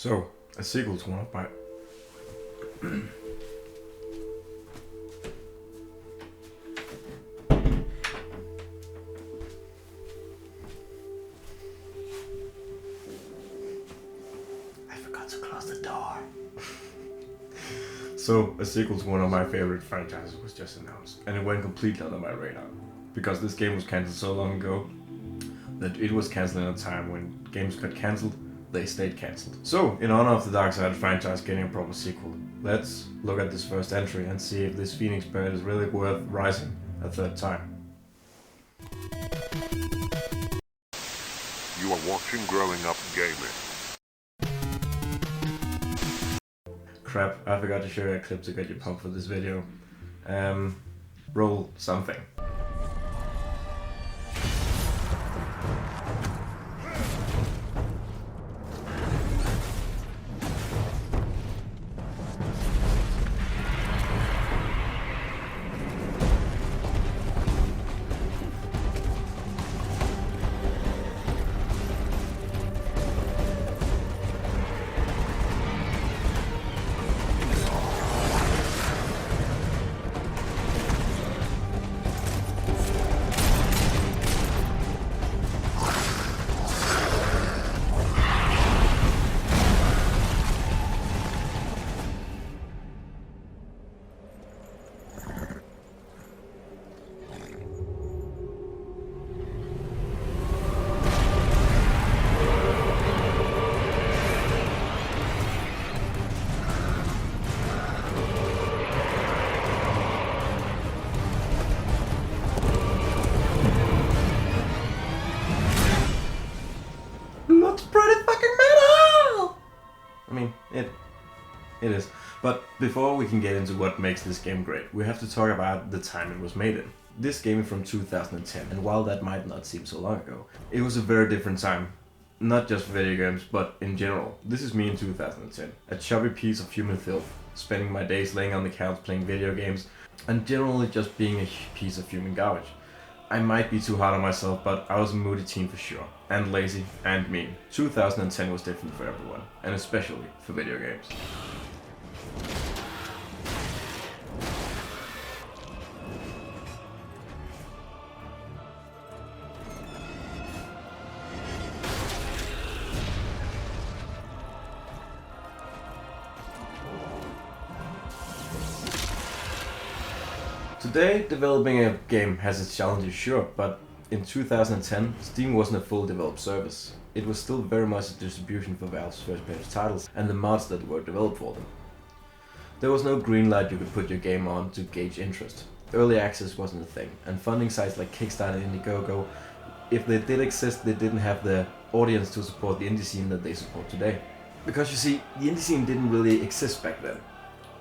So, a sequel to one of my... I forgot to close the door. So, a sequel to one of my favorite franchises was just announced, and it went completely under my radar. Because this game was cancelled so long ago, that it was cancelled in a time when games got cancelled, they stayed cancelled. So, in honor of the Darksiders franchise getting a proper sequel, let's look at this first entry and see if this Phoenix bird is really worth rising a third time. You are watching Growing Up Gaming. Crap, I forgot to show you a clip to get you pumped for this video. Roll something. Looks pretty fucking metal! I mean, it is. But before we can get into what makes this game great, we have to talk about the time it was made in. This game is from 2010, and while that might not seem so long ago, it was a very different time. Not just for video games, but in general. This is me in 2010, a chubby piece of human filth, spending my days laying on the couch playing video games, and generally just being a piece of human garbage. I might be too hard on myself, but I was a moody teen for sure, and lazy, and mean. 2010 was different for everyone, and especially for video games. Today, developing a game has its challenges, sure, but in 2010, Steam wasn't a full developed service. It was still very much a distribution for Valve's first-party titles and the mods that were developed for them. There was no green light you could put your game on to gauge interest. Early access wasn't a thing, and funding sites like Kickstarter and Indiegogo, if they did exist, they didn't have the audience to support the indie scene that they support today. Because you see, the indie scene didn't really exist back then,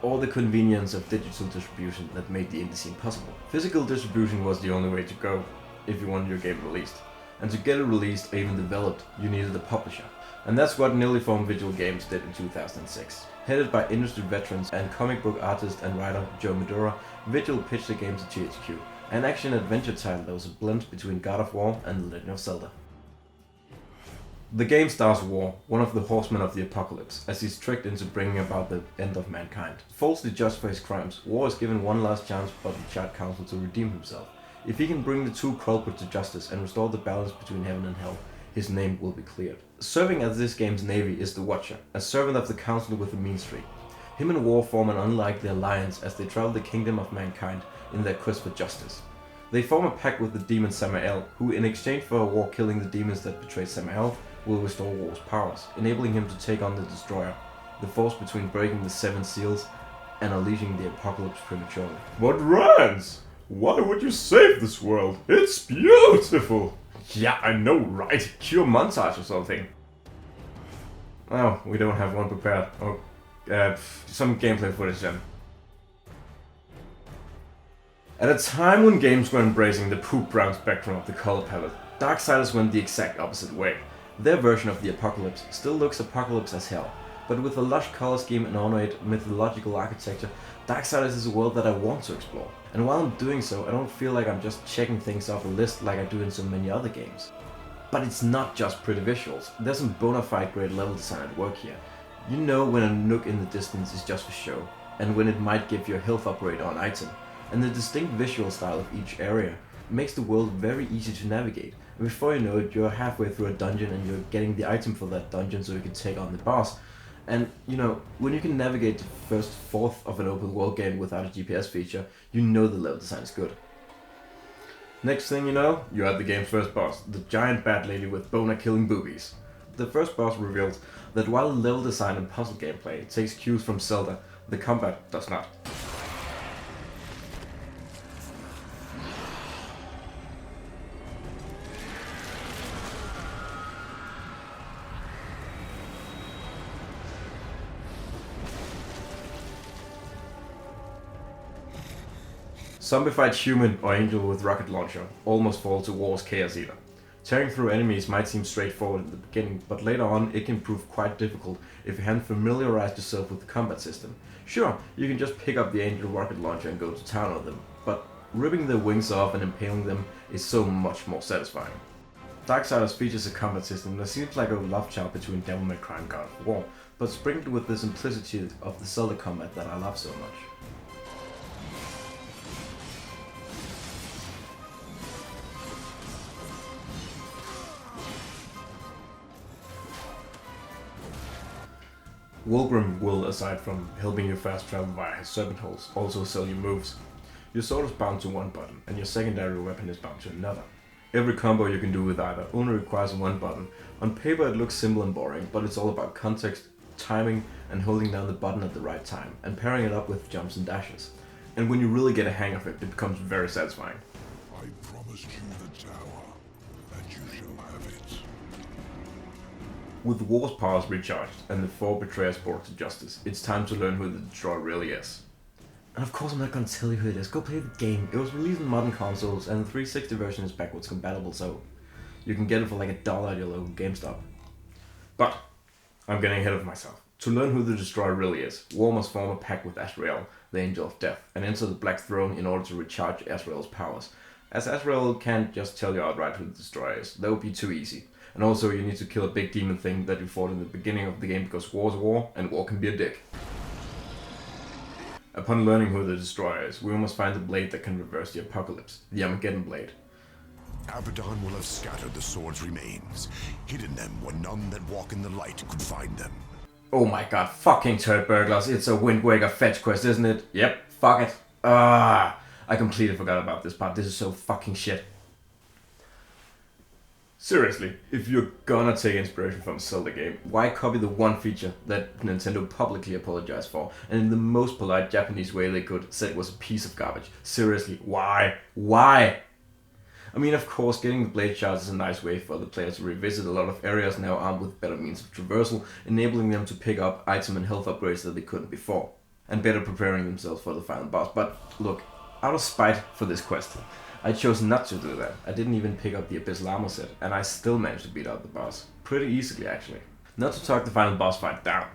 or the convenience of digital distribution that made the indie scene possible. Physical distribution was the only way to go if you wanted your game released. And to get it released or even developed, you needed a publisher. And that's what Nearly Formed Visual Games did in 2006. Headed by industry veterans and comic book artist and writer Joe Medora, Visual pitched the game to THQ, an action-adventure title that was a blend between God of War and The Legend of Zelda. The game stars War, one of the horsemen of the apocalypse, as he's tricked into bringing about the end of mankind. Falsely judged for his crimes, War is given one last chance by the Chart Council to redeem himself. If he can bring the two culprits to justice and restore the balance between heaven and hell, his name will be cleared. Serving as this game's navy is the Watcher, a servant of the Council with a mean streak. Him and War form an unlikely alliance as they travel the kingdom of mankind in their quest for justice. They form a pact with the demon Samael, who in exchange for War killing the demons that betrayed Samael, will restore War's powers, enabling him to take on the Destroyer, the force between breaking the 7 seals and unleashing the apocalypse prematurely. But Rance, why would you save this world? It's beautiful! Yeah, I know, right? Cue montage or something. Oh, we don't have one prepared. Oh, some gameplay footage then. At a time when games were embracing the poop brown spectrum of the color palette, Darksiders went the exact opposite way. Their version of the apocalypse still looks apocalypse as hell, but with a lush color scheme and ornate mythological architecture, Darksiders is a world that I want to explore. And while I'm doing so, I don't feel like I'm just checking things off a list like I do in so many other games. But it's not just pretty visuals, there's some bona fide great level design at work here. You know when a nook in the distance is just for show, and when it might give you a health upgrade on item, and the distinct visual style of each area makes the world very easy to navigate, and before you know it you're halfway through a dungeon and you're getting the item for that dungeon so you can take on the boss. And you know, when you can navigate the first fourth of an open world game without a GPS feature, you know the level design is good. Next thing you know, you're at the game's first boss, the giant bat lady with boner-killing boobies. The first boss reveals that while level design and puzzle gameplay takes cues from Zelda, the combat does not. Zombified human or angel with rocket launcher almost fall to War's Chaos Eater. Tearing through enemies might seem straightforward in the beginning, but later on it can prove quite difficult if you haven't familiarized yourself with the combat system. Sure, you can just pick up the angel rocket launcher and go to town on them, but ripping their wings off and impaling them is so much more satisfying. Darksiders features a combat system that seems like a love child between Devil May Cry and God of War, but sprinkled with the simplicity of the Zelda combat that I love so much. Wolgrim will, aside from helping you fast travel via his serpent holes, also sell you moves. Your sword is bound to one button, and your secondary weapon is bound to another. Every combo you can do with either only requires one button. On paper it looks simple and boring, but it's all about context, timing, and holding down the button at the right time, and pairing it up with jumps and dashes. And when you really get a hang of it, it becomes very satisfying. I promised you the tower, and you shall have it. With War's powers recharged and the 4 betrayers brought to justice, it's time to learn who the Destroyer really is. And of course I'm not gonna tell you who it is, go play the game. It was released on modern consoles and the 360 version is backwards compatible, so you can get it for like $1 at your local GameStop. But I'm getting ahead of myself. To learn who the Destroyer really is, War must form a pact with Azrael, the Angel of Death, and enter the Black Throne in order to recharge Azrael's powers. As Azrael can't just tell you outright who the Destroyer is, that would be too easy. And also you need to kill a big demon thing that you fought in the beginning of the game because War's War, and War can be a dick. Upon learning who the Destroyer is, we must find the blade that can reverse the apocalypse, the Armageddon blade. Abaddon will have scattered the sword's remains, hidden them where none that walk in the light could find them. Oh my god, fucking turd burglars, it's a Wind Waker fetch quest, isn't it? Yep, fuck it. I completely forgot about this part, this is so fucking shit. Seriously, if you're gonna take inspiration from a Zelda game, why copy the one feature that Nintendo publicly apologized for, and in the most polite Japanese way they could, said it was a piece of garbage? Seriously, why? Why? I mean, of course, getting the blade shards is a nice way for the player to revisit a lot of areas now armed with better means of traversal, enabling them to pick up item and health upgrades that they couldn't before, and better preparing themselves for the final boss. But look, out of spite for this quest, I chose not to do that. I didn't even pick up the Abyssal Armor set, and I still managed to beat out the boss. Pretty easily, actually. Not to talk the final boss fight down.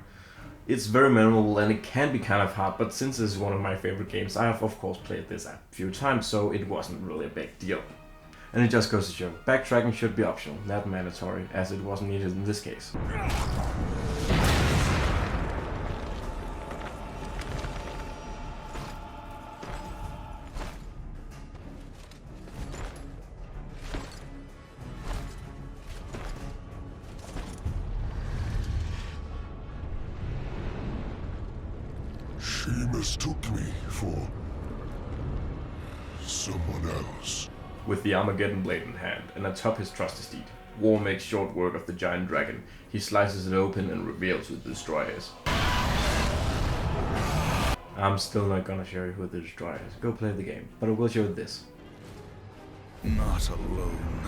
It's very memorable and it can be kind of hard, but since this is one of my favorite games, I have of course played this a few times, so it wasn't really a big deal. And it just goes to show, backtracking should be optional, not mandatory, as it wasn't needed in this case. She mistook me for someone else. With the Armageddon blade in hand, and atop his trusty steed, War makes short work of the giant dragon. He slices it open and reveals who the Destroyer is. I'm still not gonna show you who the Destroyer is. Go play the game, but I will show you this. Not alone.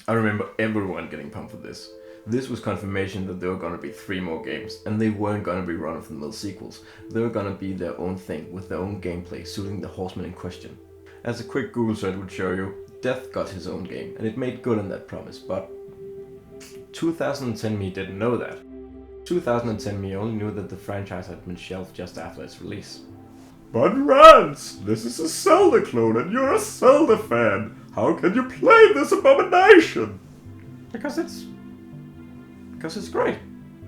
I remember everyone getting pumped for this. This was confirmation that there were gonna be 3 more games, and they weren't gonna be run-of-the-mill sequels. They were gonna be their own thing, with their own gameplay suiting the horseman in question. As a quick Google search would show you, Death got his own game, and it made good on that promise, but 2010 me didn't know that. 2010 me only knew that the franchise had been shelved just after its release. But Rance, this is a Zelda clone and you're a Zelda fan. How can you play this abomination? Because it's great.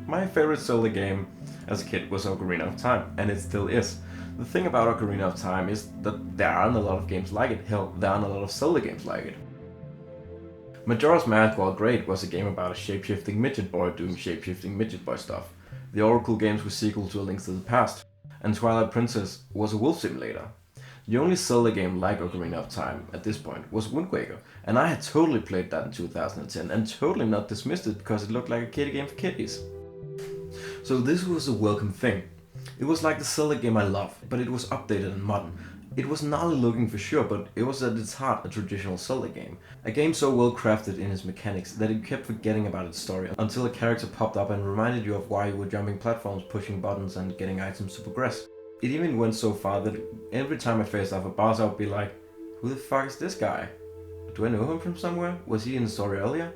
My favorite Zelda game as a kid was Ocarina of Time, and it still is. The thing about Ocarina of Time is that there aren't a lot of games like it. Hell, there aren't a lot of Zelda games like it. Majora's Mask, while great, was a game about a shape-shifting midget boy doing shape-shifting midget boy stuff. The Oracle games were sequel to A Link to the Past, and Twilight Princess was a wolf simulator. The only Zelda game like Ocarina of Time at this point was Wind Waker, and I had totally played that in 2010 and totally not dismissed it because it looked like a kiddie game for kiddies. So this was a welcome thing. It was like the Zelda game I love, but it was updated and modern. It was gnarly looking for sure, but it was at its heart a traditional Zelda game. A game so well crafted in its mechanics that you kept forgetting about its story until a character popped up and reminded you of why you were jumping platforms, pushing buttons and getting items to progress. It even went so far that every time I faced off a boss I would be like, who the fuck is this guy? Do I know him from somewhere? Was he in the story earlier?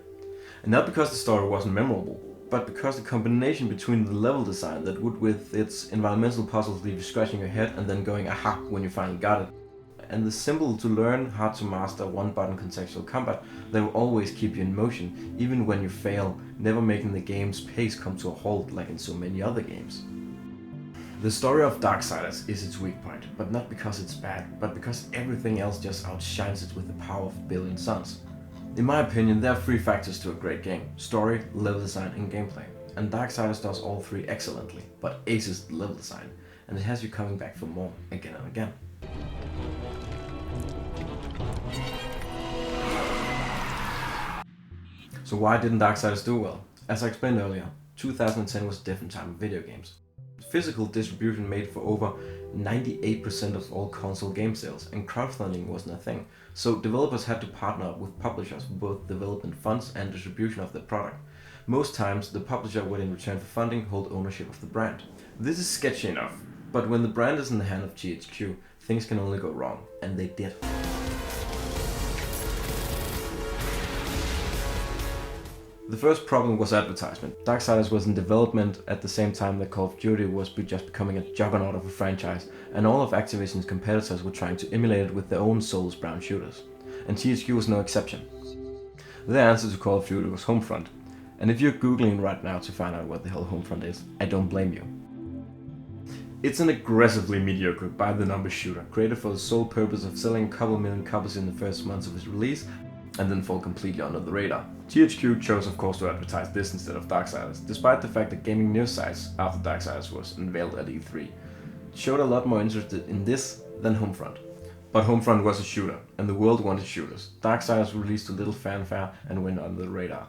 And not because the story wasn't memorable, but because the combination between the level design that would with its environmental puzzles leave you scratching your head and then going aha when you finally got it, and the simple to learn, hard to master one button contextual combat that will always keep you in motion even when you fail, never making the game's pace come to a halt like in so many other games. The story of Darksiders is its weak point, but not because it's bad, but because everything else just outshines it with the power of a billion suns. In my opinion, there are three factors to a great game: story, level design, and gameplay. And Darksiders does all three excellently, but aces the level design, and it has you coming back for more again and again. So why didn't Darksiders do well? As I explained earlier, 2010 was a different time of video games. Physical distribution made for over 98% of all console game sales, and crowdfunding wasn't a thing, so developers had to partner up with publishers for both development funds and distribution of their product. Most times, the publisher would in return for funding hold ownership of the brand. This is sketchy enough, but when the brand is in the hand of GHQ, things can only go wrong, and they did. The first problem was advertisement. Darksiders was in development at the same time that Call of Duty was just becoming a juggernaut of a franchise, and all of Activision's competitors were trying to emulate it with their own soulless brown shooters. And THQ was no exception. Their answer to Call of Duty was Homefront, and if you're googling right now to find out what the hell Homefront is, I don't blame you. It's an aggressively mediocre by-the-numbers shooter, created for the sole purpose of selling a couple million copies in the first months of its release, and then fall completely under the radar. THQ chose of course to advertise this instead of Darksiders, despite the fact that gaming news sites, after Darksiders was unveiled at E3, showed a lot more interest in this than Homefront. But Homefront was a shooter, and the world wanted shooters. Darksiders released a little fanfare and went under the radar.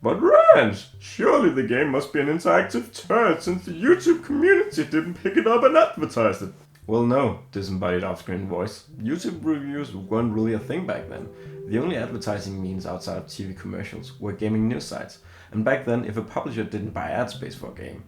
But Rance, surely the game must be an interactive turd since the YouTube community didn't pick it up and advertise it. Well no, disembodied off-screen voice. YouTube reviews weren't really a thing back then. The only advertising means outside of TV commercials were gaming news sites, and back then if a publisher didn't buy ad space for a game,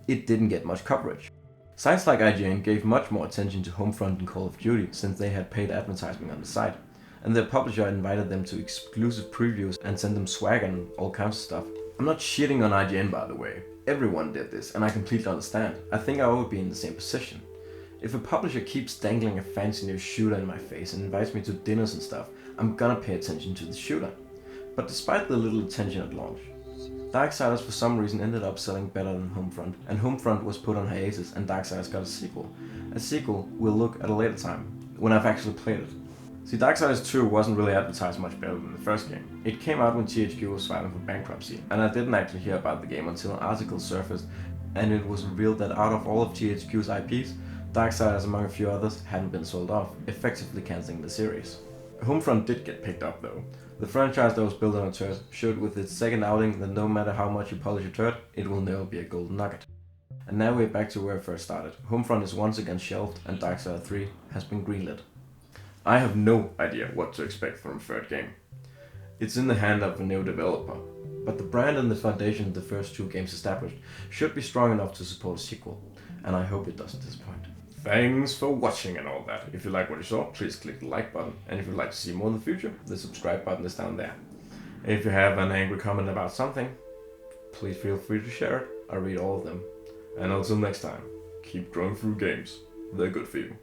it didn't get much coverage. Sites like IGN gave much more attention to Homefront and Call of Duty since they had paid advertising on the site, and their publisher invited them to exclusive previews and sent them swag and all kinds of stuff. I'm not shitting on IGN by the way, everyone did this and I completely understand. I think I would be in the same position. If a publisher keeps dangling a fancy new shooter in my face and invites me to dinners and stuff, I'm gonna pay attention to the shooter. But despite the little attention at launch, Darksiders for some reason ended up selling better than Homefront, and Homefront was put on hiatus and Darksiders got a sequel. A sequel we'll look at a later time, when I've actually played it. See, Darksiders 2 wasn't really advertised much better than the first game. It came out when THQ was filing for bankruptcy, and I didn't actually hear about the game until an article surfaced and it was revealed that out of all of THQ's IPs, Darksiders, among a few others, hadn't been sold off, effectively cancelling the series. Homefront did get picked up though. The franchise that was built on a turd showed with its second outing that no matter how much you polish a turd, it will never be a golden nugget. And now we're back to where it first started. Homefront is once again shelved and Darksiders 3 has been greenlit. I have no idea what to expect from a third game. It's in the hand of a new developer, but the brand and the foundation the first two games established should be strong enough to support a sequel, and I hope it doesn't disappoint. Thanks for watching and all that. If you like what you saw, please click the like button. And if you'd like to see more in the future, the subscribe button is down there. If you have an angry comment about something, please feel free to share it. I read all of them. And until next time, keep growing through games. they're good for you.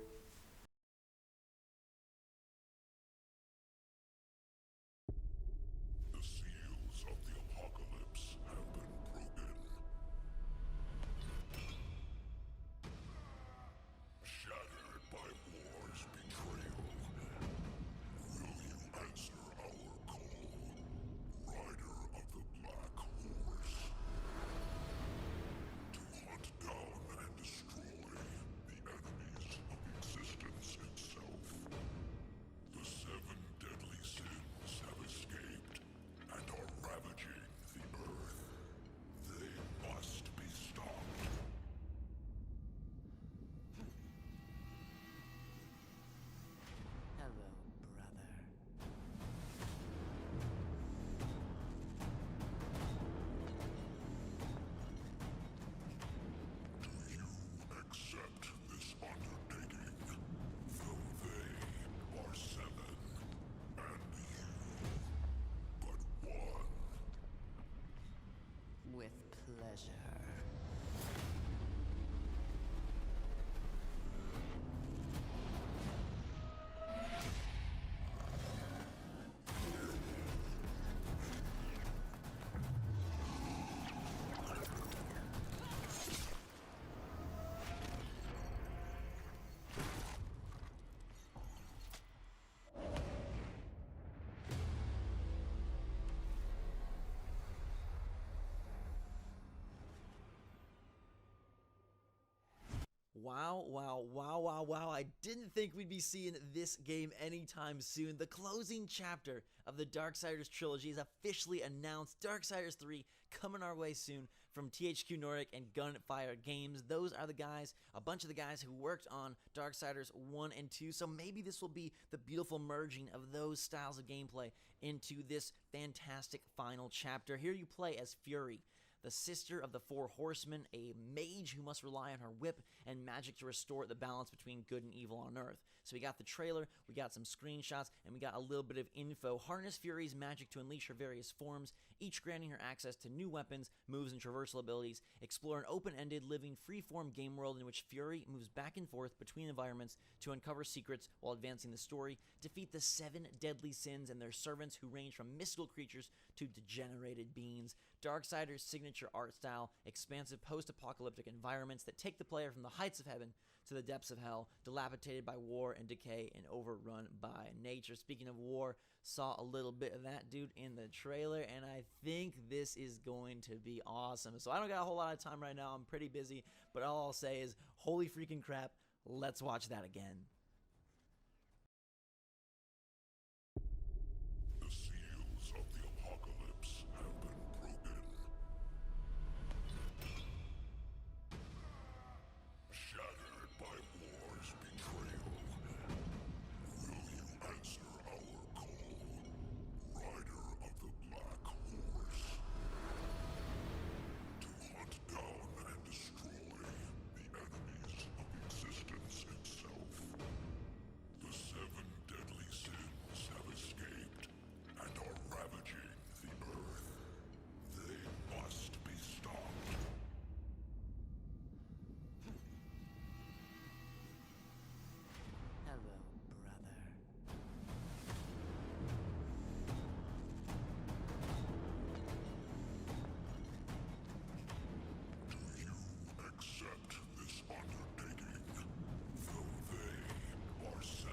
The seals of the apocalypse have been broken. Shattered by war's betrayal, will you answer our call, Rider of the Black Horse? To hunt down and destroy the enemies of existence itself. The 7 deadly sins have escaped and are ravaging the earth. They must be stopped. Hello, brother. Do you accept this undertaking? Though they are 7, and you but 1. With pleasure. Wow, wow, wow, wow, wow. I didn't think we'd be seeing this game anytime soon. The closing chapter of the Darksiders trilogy is officially announced. Darksiders 3 coming our way soon from THQ Nordic and Gunfire Games. Those are the guys, a bunch of the guys who worked on Darksiders 1 and 2. So maybe this will be the beautiful merging of those styles of gameplay into this fantastic final chapter. Here you play as Fury, the sister of the 4 horsemen, a mage who must rely on her whip and magic to restore the balance between good and evil on Earth. So we got the trailer, we got some screenshots, and we got a little bit of info. Harness Fury's magic to unleash her various forms, each granting her access to new weapons, moves, and traversal abilities. Explore an open-ended, living, free-form game world in which Fury moves back and forth between environments to uncover secrets while advancing the story. Defeat the 7 deadly sins and their servants, who range from mystical creatures to degenerated beings. Darksiders' signature art style, expansive post-apocalyptic environments that take the player from the heights of heaven to the depths of hell, dilapidated by war and decay and overrun by nature. Speaking of war, saw a little bit of that, dude, in the trailer, and I think this is going to be awesome. So I don't got a whole lot of time right now. I'm pretty busy, but all I'll say is, holy freaking crap, let's watch that again. The seals of the apocalypse have been broken. Shattered by war's betrayal, will you answer our call, Rider of the Black Horse? To hunt down and destroy the enemies of existence itself. The 7 deadly sins have escaped and are ravaging the earth. They must be stopped. Hello, brother. Do you accept this undertaking? Though they are 7,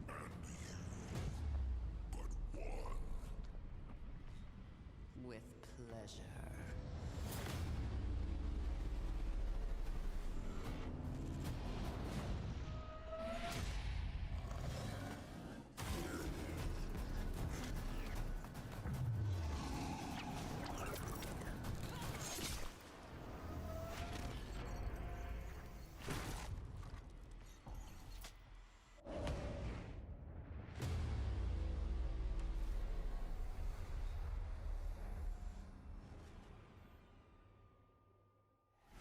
and you but 1. With pleasure.